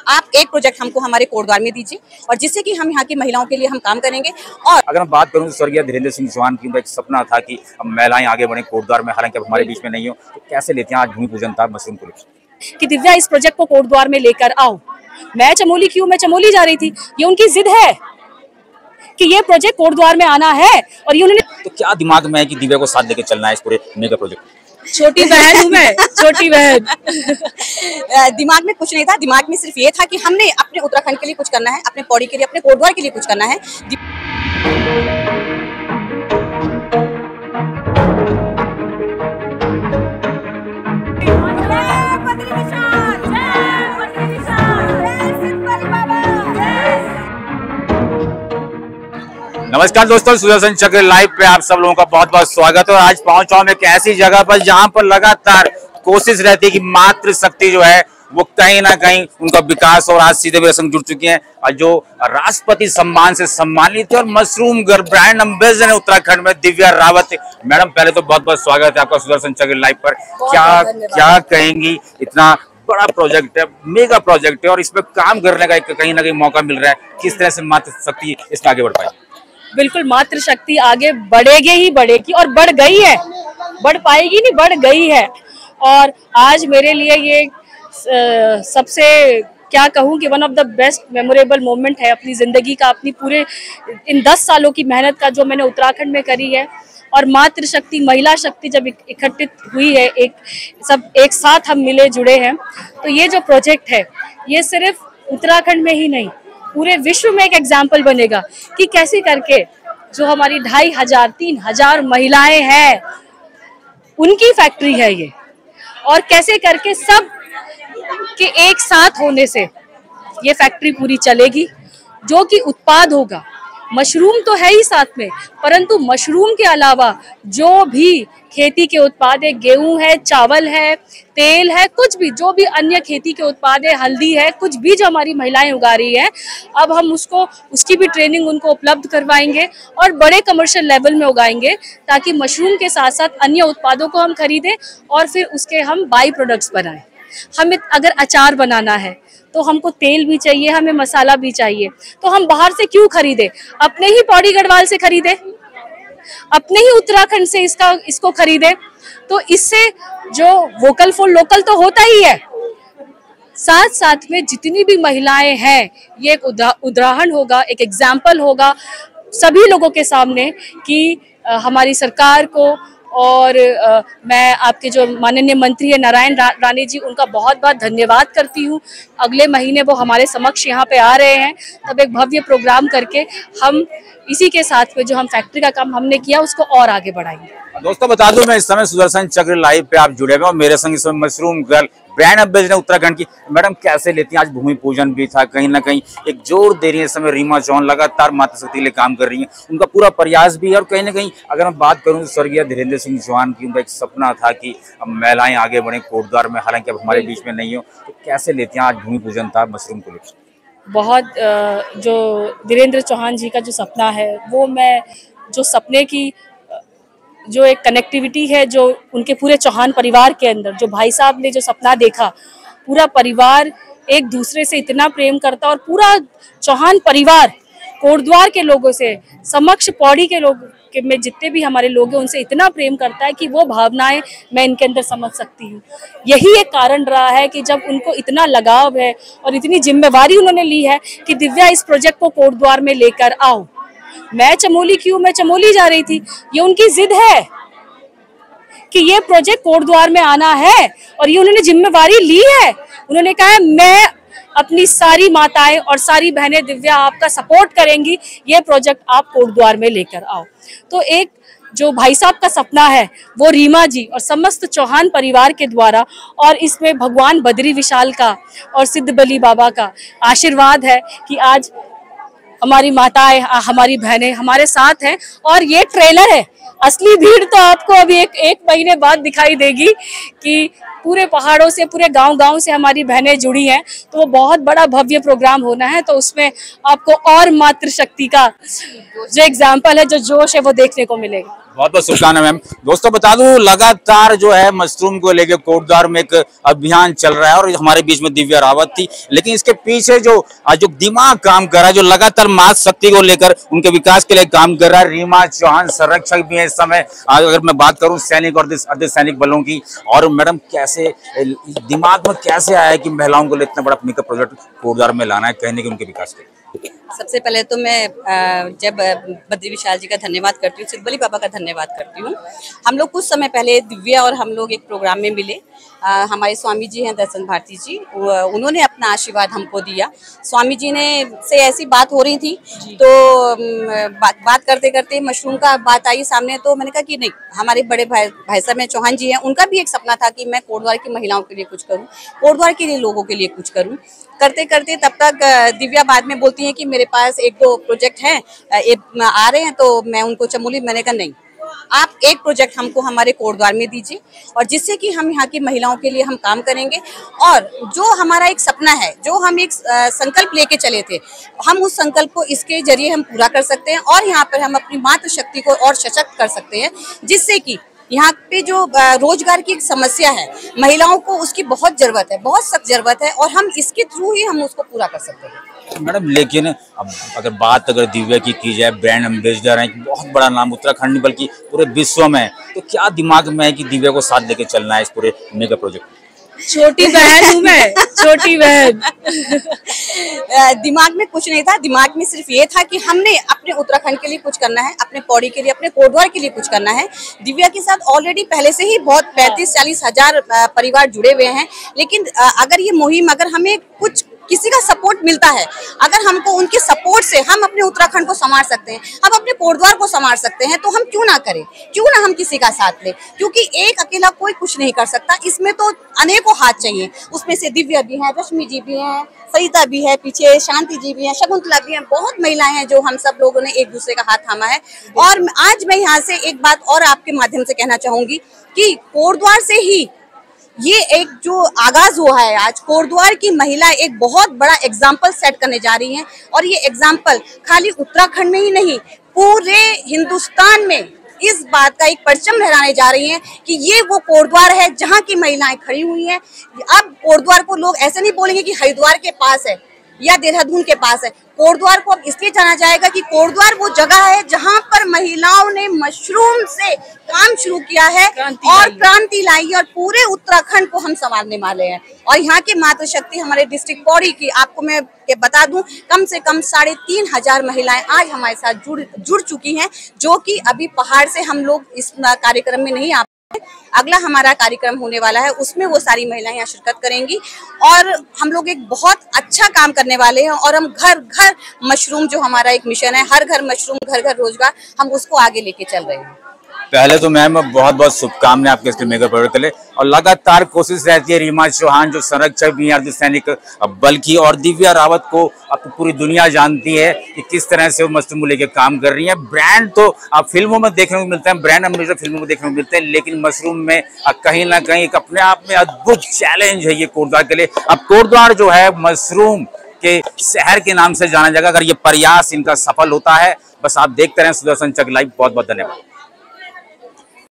आप एक प्रोजेक्ट हमको हमारे कोटद्वार में दीजिए और जिससे कि हम यहाँ की महिलाओं के लिए हम काम करेंगे। और अगर मैं बात करूँ तो स्वर्गीय धीरेन्द्र सिंह चौहान की एक सपना था कि महिलाएं आगे बढ़े कोटद्वार में, हालांकि अब हमारे बीच में नहीं हो, तो कैसे लेते हैं आज भूमि पूजन था मशरूम को कि दिव्या इस प्रोजेक्ट को कोटद्वार में लेकर आओ। मैं चमोली क्यों, मैं चमोली जा रही थी, ये उनकी जिद है कि ये प्रोजेक्ट कोटद्वार में आना है और ये उन्होंने। तो क्या दिमाग में है कि दिव्या को साथ लेके चलना है इस पूरे मेगा प्रोजेक्ट? छोटी बहन हूँ मैं, छोटी बहन। दिमाग में कुछ नहीं था, दिमाग में सिर्फ ये था कि हमने अपने उत्तराखंड के लिए कुछ करना है, अपने पौड़ी के लिए, अपने कोटद्वार के लिए कुछ करना है। नमस्कार दोस्तों, सुदर्शन चक्र लाइव पे आप सब लोगों का बहुत बहुत स्वागत है। और आज पहुंचा हूं मैं एक ऐसी जगह पर जहां पर लगातार कोशिश रहती है कि मातृशक्ति जो है वो कहीं ना कहीं उनका विकास, और आज सीधे मेरे संग जुड़ चुकी हैं और जो राष्ट्रपति सम्मान से सम्मानित है और मशरूम गर्ल ब्रांड एम्बेसडर है उत्तराखंड में, दिव्या रावत। मैडम पहले तो बहुत बहुत स्वागत है आपका सुदर्शन चक्र लाइव पर। क्या कहेंगी, इतना बड़ा प्रोजेक्ट है, मेगा प्रोजेक्ट है और इसमें काम करने का कहीं ना कहीं मौका मिल रहा है, किस तरह से मातृशक्ति इसमें आगे बढ़ पाएगी? बिल्कुल, मातृशक्ति आगे बढ़ेगी ही बढ़ेगी और बढ़ गई है, बढ़ पाएगी नहीं, बढ़ गई है। और आज मेरे लिए ये सबसे क्या कहूँ कि one of the best memorable moment है अपनी ज़िंदगी का, अपनी पूरे इन 10 सालों की मेहनत का जो मैंने उत्तराखंड में करी है। और मातृशक्ति, महिला शक्ति जब इकट्ठित हुई है, सब एक साथ हम मिले जुड़े हैं, तो ये जो प्रोजेक्ट है ये सिर्फ उत्तराखंड में ही नहीं, पूरे विश्व में एक एग्जाम्पल बनेगा कि कैसे करके जो हमारी 2500-3000 महिलाएं हैं उनकी फैक्ट्री है ये, और कैसे करके सब के एक साथ होने से ये फैक्ट्री पूरी चलेगी। जो कि उत्पाद होगा, मशरूम तो है ही साथ में, परंतु मशरूम के अलावा जो भी खेती के उत्पाद है, गेहूं है, चावल है, तेल है, कुछ भी जो भी अन्य खेती के उत्पाद है, हल्दी है, कुछ भी जो हमारी महिलाएं उगा रही हैं, अब हम उसकी भी ट्रेनिंग उनको उपलब्ध करवाएंगे और बड़े कमर्शियल लेवल में उगाएंगे, ताकि मशरूम के साथ साथ अन्य उत्पादों को हम खरीदें और फिर उसके हम बाई प्रोडक्ट्स बनाएं। हमें अगर अचार बनाना है तो हमको तेल भी चाहिए, हमें मसाला भी चाहिए, तो हम बाहर से क्यों खरीदे, अपने ही पौड़ी गढ़वाल से खरीदे, अपने ही उत्तराखंड से इसको खरीदे। तो इससे जो वोकल फॉर लोकल तो होता ही है, साथ साथ में जितनी भी महिलाएं हैं ये एक उदाहरण होगा, एक एग्जाम्पल होगा सभी लोगों के सामने कि हमारी सरकार को, और मैं आपके जो माननीय मंत्री है नारायण राणे जी, उनका बहुत बहुत धन्यवाद करती हूँ। अगले महीने वो हमारे समक्ष यहाँ पे आ रहे हैं, तब एक भव्य प्रोग्राम करके हम इसी के साथ में जो हम फैक्ट्री का काम हमने किया उसको और आगे बढ़ाएंगे। दोस्तों बता दूं, मैं इस समय सुदर्शन चक्र लाइव पे आप जुड़े हुए और मेरे संग इस समय mushroom girl brand ambassador Uttarakhand की मैडम कैसे लेती हैं? आज भूमि पूजन भी था, कहीं ना कहीं एक जोर दे रही है इस समय रीमा चौहान, लगातार मातृशक्ति के लिए काम कर रही हैं, उनका पूरा प्रयास भी है। और कहीं ना कहीं अगर मैं बात करूं तो स्वर्गीय धीरेन्द्र सिंह चौहान की उनका एक सपना था कि महिलाएं आगे बढ़े कोटद्वार में, हालांकि अब हमारे बीच में नहीं हो, तो कैसे लेती हैं? आज भूमि पूजन था मशरूम को लेकर। बहुत जो धीरेन्द्र चौहान जी का जो सपना है, वो मैं जो सपने की जो एक कनेक्टिविटी है जो उनके पूरे चौहान परिवार के अंदर, जो भाई साहब ने जो सपना देखा, पूरा परिवार एक दूसरे से इतना प्रेम करता, और पूरा चौहान परिवार कोटद्वार के लोगों से समक्ष पौड़ी के लोग में जितने भी हमारे लोग हैं उनसे इतना प्रेम करता है कि वो भावनाएं मैं इनके अंदर समझ सकती हूँ। यही एक कारण रहा है कि जब उनको इतना लगाव है और इतनी जिम्मेवारी उन्होंने ली है कि दिव्या इस प्रोजेक्ट को कोटद्वार में लेकर आओ। मैं चमोली क्यों, मैं चमोली जा रही थी, ये उनकी जिद है कि ये प्रोजेक्ट कोटद्वार में आना है और ये उन्होंने जिम्मेवारी ली है। उन्होंने कहा है मैं अपनी सारी माताएं और सारी बहनें दिव्या आपका सपोर्ट करेंगी, ये प्रोजेक्ट आप कोटद्वार में लेकर आओ। तो एक जो भाई साहब का सपना है वो रीमा जी और समस्त चौहान परिवार के द्वारा, और इसमें भगवान बद्री विशाल का और सिद्ध बली बाबा का आशीर्वाद है कि आज हमारी माताएं, हमारी बहनें हमारे साथ हैं। और ये ट्रेलर है, असली भीड़ तो आपको अभी एक महीने बाद दिखाई देगी कि पूरे पहाड़ों से, पूरे गांव से हमारी बहनें जुड़ी हैं। तो वो बहुत बड़ा भव्य प्रोग्राम होना है, तो उसमें आपको और मातृशक्ति का जो एग्जाम्पल है, जो जोश है, वो देखने को मिलेगा। बहुत बहुत शुभकामनाएं मैम। दोस्तों बता दूं, लगातार जो है मशरूम को लेकर कोटद्वार में एक अभियान चल रहा है और हमारे बीच में दिव्या रावत थी, लेकिन इसके पीछे जो दिमाग काम कर रहा है, जो लगातार मातृ शक्ति को लेकर उनके विकास के लिए काम कर रहा है, रीमा चौहान संरक्षक भी है इस समय। अगर मैं बात करूं सैनिक और अर्धसैनिक बलों की, और मैडम कैसे दिमाग में कैसे आया कि महिलाओं को इतना बड़ा मेगा प्रोजेक्ट कोटद्वार में लाना है, कहने के उनके विकास के? सबसे पहले तो मैं जब बद्री विशाल जी का धन्यवाद करती हूँ, सिद्धबली बाबा का धन्यवाद करती हूँ। हम लोग कुछ समय पहले दिव्या और हम लोग एक प्रोग्राम में मिले। हमारे स्वामी जी हैं दर्शन भारती जी, उन्होंने अपना आशीर्वाद हमको दिया। स्वामी जी ने से ऐसी बात हो रही थी तो बात करते करते मशरूम का बात आई सामने, तो मैंने कहा कि नहीं, हमारे बड़े भाई साहब चौहान जी हैं, उनका भी एक सपना था कि मैं कोटद्वार की महिलाओं के लिए कुछ करूँ, कोटद्वार के लिए लोगों के लिए कुछ करूँ। करते करते तब तक दिव्या बाद में बोलती हैं कि मेरे पास एक दो प्रोजेक्ट हैं आ रहे हैं, तो मैं उनको चमोली, मैंने कहा नहीं, आप एक प्रोजेक्ट हमको हमारे कोटद्वार में दीजिए और जिससे कि हम यहाँ की महिलाओं के लिए हम काम करेंगे। और जो हमारा एक सपना है, जो हम एक संकल्प लेके चले थे, हम उस संकल्प को इसके जरिए हम पूरा कर सकते हैं और यहाँ पर हम अपनी मातृशक्ति को और सशक्त कर सकते हैं, जिससे कि यहाँ पे जो रोजगार की समस्या है महिलाओं को, उसकी बहुत जरूरत है, बहुत सख्त जरूरत है और हम इसके थ्रू ही हम उसको पूरा कर सकते हैं। मैडम लेकिन अब अगर दिव्या की जाए, ब्रांड एम्बेसडर है, बहुत बड़ा नाम उत्तराखंड नहीं बल्कि पूरे विश्व में, तो क्या दिमाग में है कि दिव्या को साथ लेके चलना है इस पूरे मेगा प्रोजेक्ट? छोटी बहन हूँ मैं, छोटी बहन। दिमाग में कुछ नहीं था, दिमाग में सिर्फ ये था कि हमने अपने उत्तराखंड के लिए कुछ करना है, अपने पौड़ी के लिए, अपने कोटद्वार के लिए कुछ करना है। दिव्या के साथ ऑलरेडी पहले से ही बहुत 35-40 हजार परिवार जुड़े हुए हैं, लेकिन अगर ये मुहिम, अगर हमें कुछ किसी का सपोर्ट मिलता है, अगर हमको उनके सपोर्ट से हम अपने उत्तराखंड को संभाल सकते हैं, हम अपने कोटद्वार को संभाल सकते हैं, तो हम क्यों ना करें, क्यों ना हम किसी का साथ लें, क्योंकि एक अकेला कोई कुछ नहीं कर सकता, इसमें तो अनेकों हाथ चाहिए। उसमें से दिव्या भी हैं, रश्मि जी भी हैं, सरिता भी है, पीछे शांति जी भी हैं, शकुंतला भी हैं, बहुत महिलाएं हैं जो हम सब लोगों ने एक दूसरे का हाथ थामा है। और आज मैं यहाँ से एक बात और आपके माध्यम से कहना चाहूंगी कि कोटद्वार से ही ये एक जो आगाज हुआ है, आज कोटद्वार की महिला एक बहुत बड़ा एग्जाम्पल सेट करने जा रही हैं और ये एग्जाम्पल खाली उत्तराखंड में ही नहीं, पूरे हिंदुस्तान में इस बात का एक परचम लहराने जा रही हैं कि ये वो कोटद्वार है जहाँ की महिलाएं खड़ी हुई हैं। अब कोटद्वार को लोग ऐसे नहीं बोलेंगे कि हरिद्वार के पास है या देहरादून के पास है, कोटद्वार को अब इसलिए जाना जाएगा कि कोटद्वार वो जगह है जहां पर महिलाओं ने मशरूम से काम शुरू किया है और क्रांति लाई है और पूरे उत्तराखंड को हम संभालने वाले हैं। और यहाँ की मातृशक्ति हमारे डिस्ट्रिक्ट पौड़ी की, आपको मैं बता दूं, कम से कम 3,500 महिलाएं आज हमारे साथ जुड़ चुकी हैं, जो कि अभी पहाड़ से हम लोग इस कार्यक्रम में नहीं आ। अगला हमारा कार्यक्रम होने वाला है, उसमें वो सारी महिलाएं यहाँ शिरकत करेंगी और हम लोग एक बहुत अच्छा काम करने वाले हैं और हम घर घर मशरूम, जो हमारा एक मिशन है, हर घर मशरूम घर घर रोजगार, हम उसको आगे लेके चल रहे हैं। पहले तो मैम बहुत बहुत शुभकामनाएं आपके इसके मेगा प्रोजेक्ट के लिए, और लगातार कोशिश रहती है रीमा चौहान जो संरक्षक भी हैं अर्धसैनिक बल की, और दिव्या रावत को अब तो पूरी दुनिया जानती है कि किस तरह से वो मशरूम लेके काम कर रही है। ब्रांड तो आप फिल्मों में देखने को मिलते हैं, ब्रांड एम्बेसडर फिल्मों में देखने को मिलते हैं, लेकिन मशरूम में कहीं ना कहीं एक अपने आप में अद्भुत चैलेंज है ये कोटद्वार के लिए। अब कोटद्वार जो है मशरूम के शहर के नाम से जाना जाएगा अगर ये प्रयास इनका सफल होता है। बस आप देखते रहें सुदर्शन चक लाइव। बहुत बहुत धन्यवाद।